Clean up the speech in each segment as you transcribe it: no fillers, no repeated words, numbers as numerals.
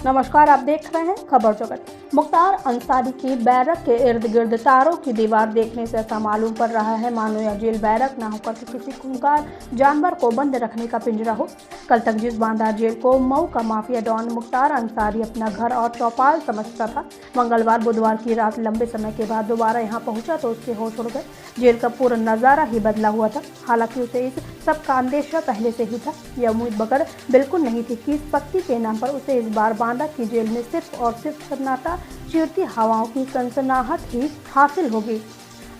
नमस्कार, आप देख रहे हैं खबर जगत। मुख्तार अंसारी की बैरक के इर्द गिर्द तारों की दीवार देखने से ऐसा मालूम पड़ रहा है मानो यह जेल बैरक ना होकर के किसी खूंखार जानवर को बंद रखने का पिंजरा हो। कल तक जिस बांदा जेल को मऊ का माफिया डॉन मुख्तार अंसारी अपना घर और चौपाल समझता था, मंगलवार बुधवार की रात लंबे समय के बाद दोबारा यहाँ पहुंचा तो उसके होश उड़ गए। जेल का पूरा नजारा ही बदला हुआ था। हालांकि उसे इस सब का अंदेशा पहले से ही था। यह उम्मीद बगड़ बिल्कुल नहीं थी कि इस पत्ती के नाम पर उसे इस बार बांदा की जेल में सिर्फ और सिर्फ सन्नाटा, चीरती हवाओं की सनसनाहट ही हासिल होगी।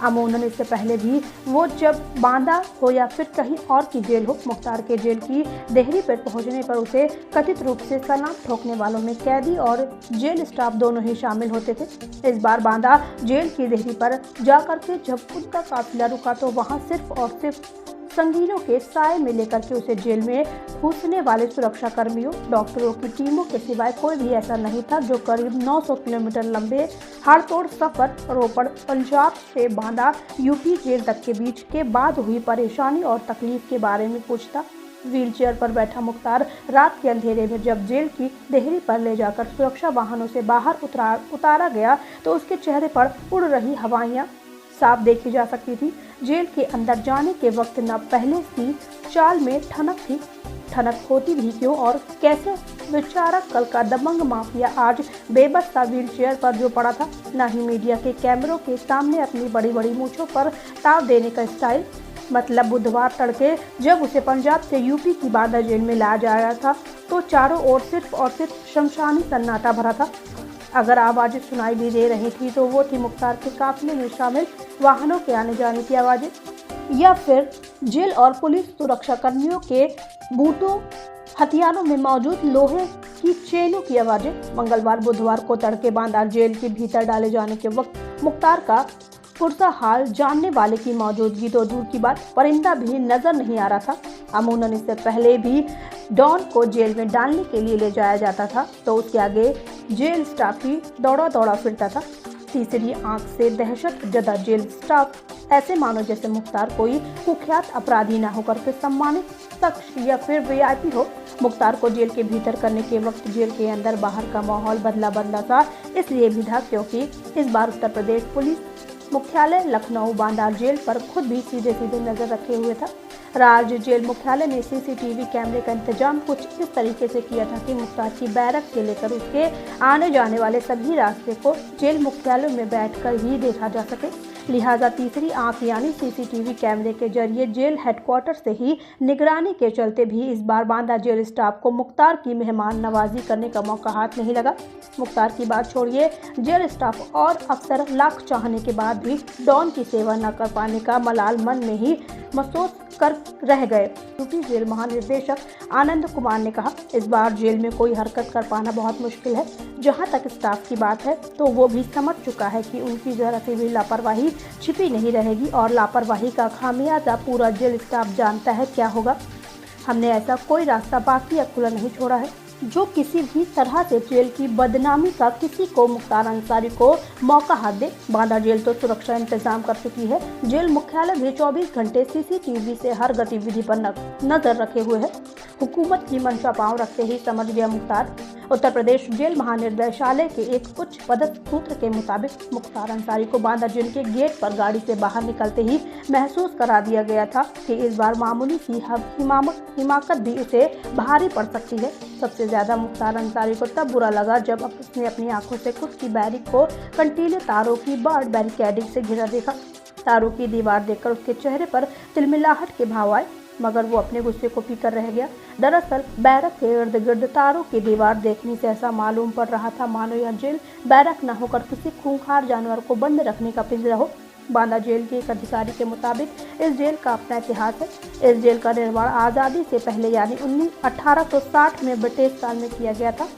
अमूमन इससे पहले भी वो जब बांदा हो या फिर कहीं और की जेल हो, मुख्तार के जेल की देहरी पर पहुंचने पर उसे कथित रूप से सलाम ठोकने वालों में कैदी और जेल स्टाफ दोनों ही शामिल होते थे। इस बार बांदा जेल की देहरी पर जाकर के जब उनका काफिला रुका तो वहां सिर्फ और सिर्फ संगीनों के साए में लेकर के उसे जेल में घुसने वाले सुरक्षा कर्मियों, डॉक्टरों की टीमों के सिवाय कोई भी ऐसा नहीं था जो करीब 900 किलोमीटर लंबे हाड़तोड़ सफर रोपड़ पंजाब से बांदा यूपी जेल तक के बीच के बाद हुई परेशानी और तकलीफ के बारे में पूछता। व्हीलचेयर पर बैठा मुख्तार रात के अंधेरे में जब जेल की देहरी पर ले जाकर सुरक्षा वाहनों से बाहर उतारा गया तो उसके चेहरे पर उड़ रही हवाइयां साफ देखी जा सकती थी। जेल के अंदर जाने के वक्त न पहले की चाल में ठनक थी, ठनक होती भी क्यों और कैसे। बेचारा कल का दबंग माफिया आज बेबस था व्हीलचेयर पर जो पड़ा था। न ही मीडिया के कैमरों के सामने अपनी बड़ी बड़ी मूंछों पर ताव देने का स्टाइल। मतलब बुधवार तड़के जब उसे पंजाब से यूपी की बांदा जेल में लाया जाया था तो चारों ओर सिर्फ और सिर्फ शमशानी सन्नाटा भरा था। अगर आवाजें सुनाई भी दे रही थी तो वो थी मुख्तार के काफिले में शामिल वाहनों के आने जाने की आवाजें या फिर जेल और पुलिस सुरक्षा कर्मियों के बूटों हथियारों में मौजूद लोहे की चेनों की आवाजें। मंगलवार बुधवार को तड़के बांदा जेल के भीतर डाले जाने के वक्त मुख्तार का पुरसा हाल जानने वाले की मौजूदगी तो दूर की बात, परिंदा भी नजर नहीं आ रहा था। अमूमन इससे पहले भी डॉन को जेल में डालने के लिए ले जाया जाता था तो उसके आगे जेल स्टाफ ही दौड़ा दौड़ा फिरता था। तीसरी आंख से दहशत जदा जेल स्टाफ ऐसे मानो जैसे मुख्तार कोई कुख्यात अपराधी न होकर के सम्मानित शख्स या फिर वीआईपी हो। मुख्तार को जेल के भीतर करने के वक्त जेल के अंदर बाहर का माहौल बदला सा इसलिए भी था क्योंकि इस बार उत्तर प्रदेश पुलिस मुख्यालय लखनऊ बांदा जेल पर खुद भी सीधे सीधे नजर रखे हुए था। राज्य जेल मुख्यालय ने सीसीटीवी कैमरे का इंतजाम कुछ इस तरीके से किया था कि मुख्तार की बैरक से लेकर उसके आने जाने वाले सभी रास्ते को जेल मुख्यालय में बैठकर ही देखा जा सके। लिहाजा तीसरी आंख यानी सीसीटीवी कैमरे के जरिए जेल हेडक्वार्टर से ही निगरानी के चलते भी इस बार बांदा जेल स्टाफ को मुख्तार की मेहमान नवाजी करने का मौका हाथ नहीं लगा। मुख्तार की बात छोड़िए, जेल स्टाफ और अफसर लाख चाहने के बाद भी डॉन की सेवा न कर पाने का मलाल मन में ही महसूस कर रह गए। यूपी जेल महानिदेशक आनंद कुमार ने कहा, इस बार जेल में कोई हरकत कर पाना बहुत मुश्किल है। जहां तक स्टाफ की बात है तो वो भी समझ चुका है कि उनकी जरा सी भी लापरवाही छिपी नहीं रहेगी और लापरवाही का खामियाजा पूरा जेल स्टाफ जानता है क्या होगा। हमने ऐसा कोई रास्ता बाकी या खुला नहीं छोड़ा है जो किसी भी तरह से जेल की बदनामी का किसी को मुख्तार अंसारी को मौका हाथ दे। बांदा जेल तो सुरक्षा इंतजाम कर चुकी है। जेल मुख्यालय भी 24 घंटे सीसीटीवी से हर गतिविधि पर नजर रखे हुए है। हुकूमत की मंशा पांव रखते ही समझ गया मुख्तार। उत्तर प्रदेश जेल महानिदेशालय के एक उच्च पदस्थ सूत्र के मुताबिक मुख्तार अंसारी को बांदा जेल के गेट पर गाड़ी से बाहर निकलते ही महसूस करा दिया गया था कि इस बार मामूली सी हिमाकत भी उसे भारी पड़ सकती है। सबसे ज्यादा मुख्तार अंसारी को तब बुरा लगा जब उसने अपनी आंखों से खुद की बैरिक को कंटीले तारों की बाढ़ बैरिकेडिंग से घिरा देखा। तारों की दीवार देखकर उसके चेहरे पर तिलमिलाहट के भाव आए, मगर वो अपने गुस्से को पीकर रह गया। दरअसल बैरक के इर्द गिर्द तारों की दीवार देखने से ऐसा मालूम पड़ रहा था मानो यह जेल बैरक न होकर किसी खूंखार जानवर को बंद रखने का पिंजरा हो। बांदा जेल के एक अधिकारी के मुताबिक इस जेल का अपना इतिहास है। इस जेल का निर्माण आज़ादी से पहले यानी 1860 में ब्रिटिश काल में किया गया था।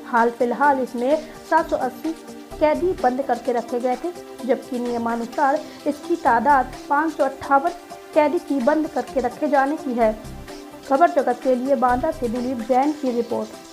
हाल फिलहाल इसमें 780 कैदी बंद करके रखे गए थे, जबकि नियमानुसार इसकी तादाद 558 कैदी की बंद करके रखे जाने की है। खबर जगत के लिए बांदा से दिलीप जैन की रिपोर्ट।